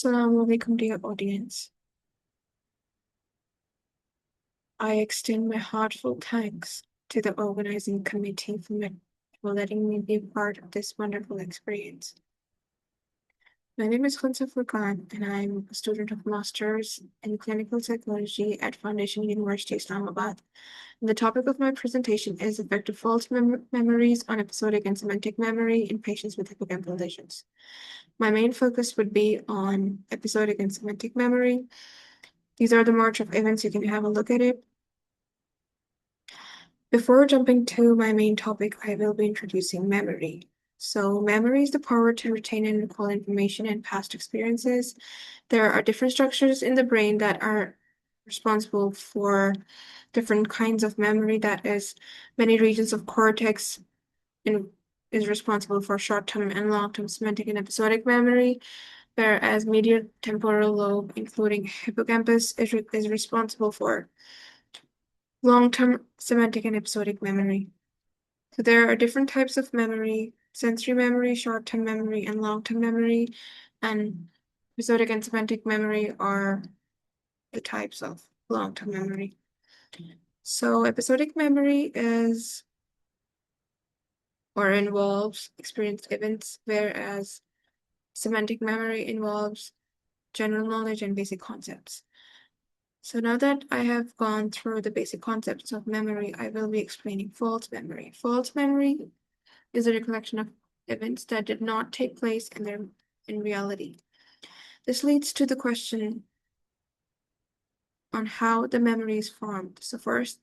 Assalamu alaikum, dear audience. I extend my heartfelt thanks to the organizing committee for letting me be part of this wonderful experience. My name is Khansa Furqan, and I'm a student of Masters in Clinical Psychology at Foundation University, Islamabad. And the topic of my presentation is effect of false memories on episodic and semantic memory in patients with hippocampal lesions. My main focus would be on episodic and semantic memory. These are the march of events. You can have a look at it. Before jumping to my main topic, I will be introducing memory. So memory is the power to retain and recall information and past experiences. There are different structures in the brain that are responsible for different kinds of memory. That is, many regions of cortex is responsible for short-term and long-term semantic and episodic memory, whereas medial temporal lobe, including hippocampus, is responsible for long-term semantic and episodic memory. So there are different types of memory: sensory memory, short-term memory, and long-term memory. And episodic and semantic memory are the types of long-term memory. So episodic memory is or involves experienced events, whereas semantic memory involves general knowledge and basic concepts. So now that I have gone through the basic concepts of memory, I will be explaining false memory. False memory is a recollection of events that did not take place in reality. This leads to the question on how the memory is formed. So first,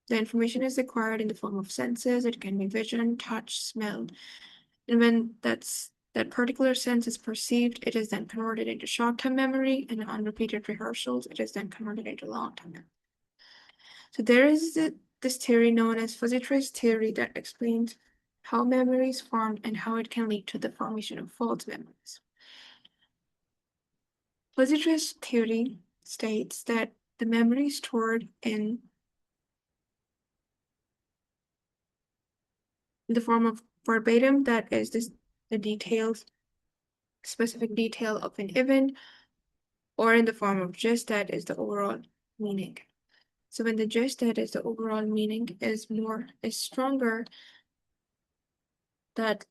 the information is acquired in the form of senses. It can be vision, touch, smell. And when that particular sense is perceived, it is then converted into short-term memory, and on repeated rehearsals, it is then converted into long-term memory. So there is this theory known as fuzzy trace theory that explains how memory is formed and how it can lead to the formation of false memories. Fuzzy trace theory states that the memory stored in the form of verbatim, that is the specific detail of an event, or in the form of gist, that is the overall meaning. So when the gist, that is the overall meaning, is stronger, that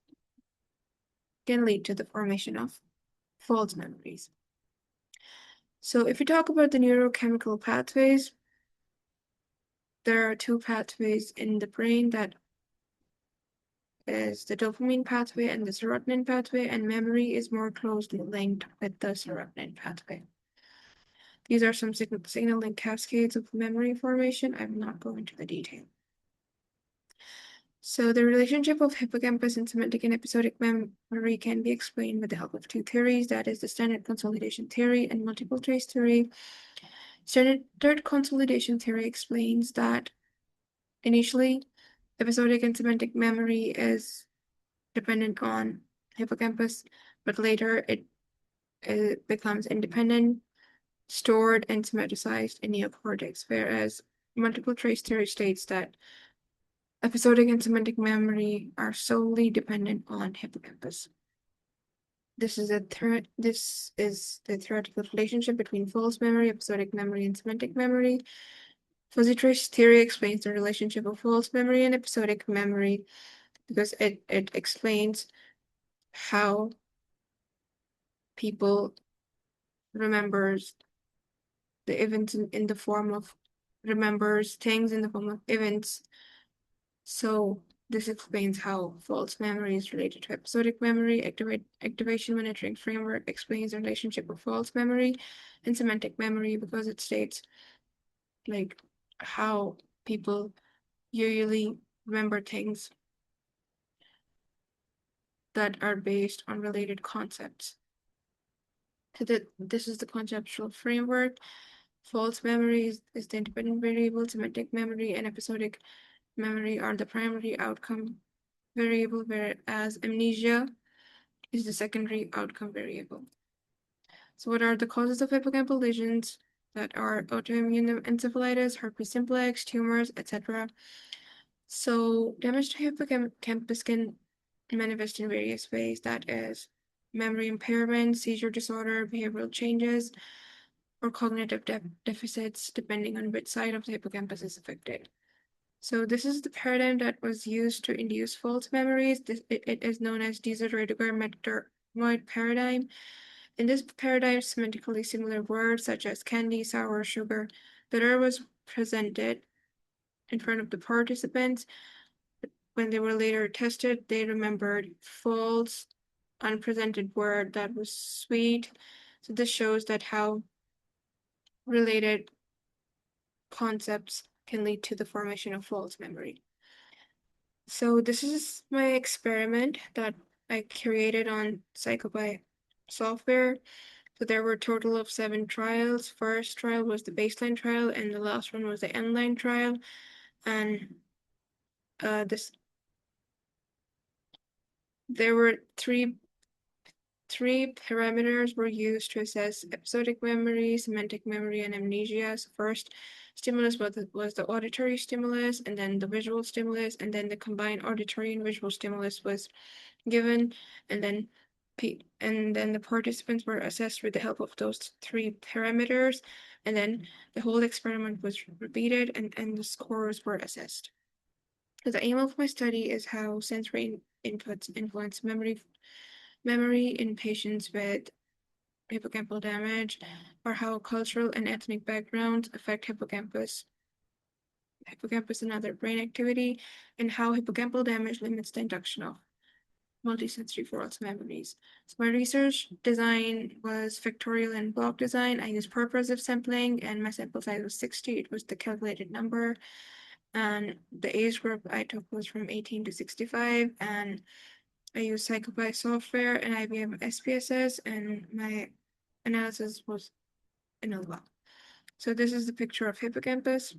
can lead to the formation of false memories. So if we talk about the neurochemical pathways, there are two pathways in the brain, that is the dopamine pathway and the serotonin pathway, and memory is more closely linked with the serotonin pathway. These are some signaling cascades of memory formation. I will not go into the detail. So the relationship of hippocampus and semantic and episodic memory can be explained with the help of two theories, that is the standard consolidation theory and multiple trace theory. Standard consolidation theory explains that initially, episodic and semantic memory is dependent on hippocampus, but later it becomes independent, stored, and semanticized in neocortex, whereas multiple trace theory states that episodic and semantic memory are solely dependent on hippocampus. This is the theoretical relationship between false memory, episodic memory, and semantic memory. Fuzzy trace theory explains the relationship of false memory and episodic memory because it explains how people remembers the events in the form of remembers things in the form of events. So this explains how false memory is related to episodic memory. Activation monitoring framework explains the relationship of false memory and semantic memory because it states like how people usually remember things that are based on related concepts. So this is the conceptual framework. False memory is the independent variable, semantic memory and episodic memory are the primary outcome variable, whereas amnesia is the secondary outcome variable. So what are the causes of hippocampal lesions? That are autoimmune encephalitis, herpes simplex, tumors, etc. So damage to hippocampus can manifest in various ways. That is memory impairment, seizure disorder, behavioral changes, or cognitive deficits, depending on which side of the hippocampus is affected. So this is the paradigm that was used to induce false memories. It is known as Dieter-Reuter-Mettermoid paradigm. In this paradigm, semantically similar words such as candy, sour, sugar, bitter was presented in front of the participants. When they were later tested, they remembered false, unpresented word that was sweet. So this shows that how related concepts can lead to the formation of false memory. So this is my experiment that I created on PsychoBio software. So there were a total of 7 trials. First trial was the baseline trial, and the last one was the endline trial. And there were three parameters were used to assess episodic memory, semantic memory, and amnesia. So first stimulus was the auditory stimulus, and then the visual stimulus, and then the combined auditory and visual stimulus was given, and then the participants were assessed with the help of those 3 parameters, and then the whole experiment was repeated, and the scores were assessed. So the aim of my study is how sensory inputs influence memory in patients with hippocampal damage, or how cultural and ethnic backgrounds affect hippocampus and other brain activity, and how hippocampal damage limits the induction of multisensory false memories. So my research design was factorial and block design. I used purposive sampling, and my sample size was 60. It was the calculated number. And the age group I took was from 18 to 65. And I used PsychoBio software and IBM SPSS, and my analysis was ANOVA. So this is the picture of hippocampus.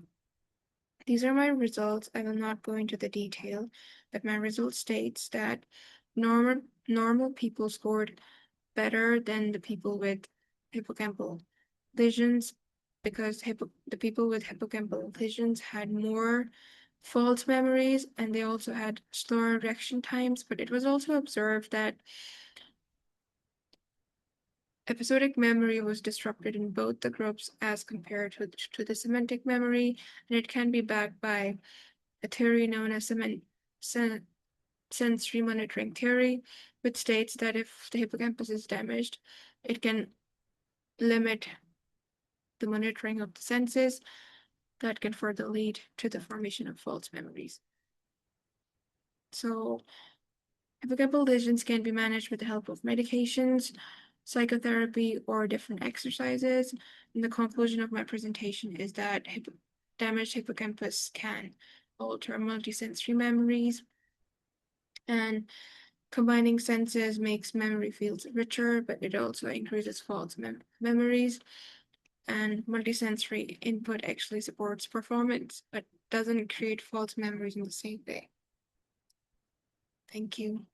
These are my results. I will not go into the detail, but my result states that normal people scored better than the people with hippocampal lesions, because the people with hippocampal lesions had more false memories, and they also had slower reaction times. But it was also observed that episodic memory was disrupted in both the groups as compared to the semantic memory, and it can be backed by a theory known as sensory monitoring theory, which states that if the hippocampus is damaged, it can limit the monitoring of the senses that can further lead to the formation of false memories. So hippocampal lesions can be managed with the help of medications, psychotherapy, or different exercises. And the conclusion of my presentation is that damaged hippocampus can alter multisensory memories, and combining senses makes memory fields richer, but it also increases false memories. And multisensory input actually supports performance, but doesn't create false memories in the same way. Thank you.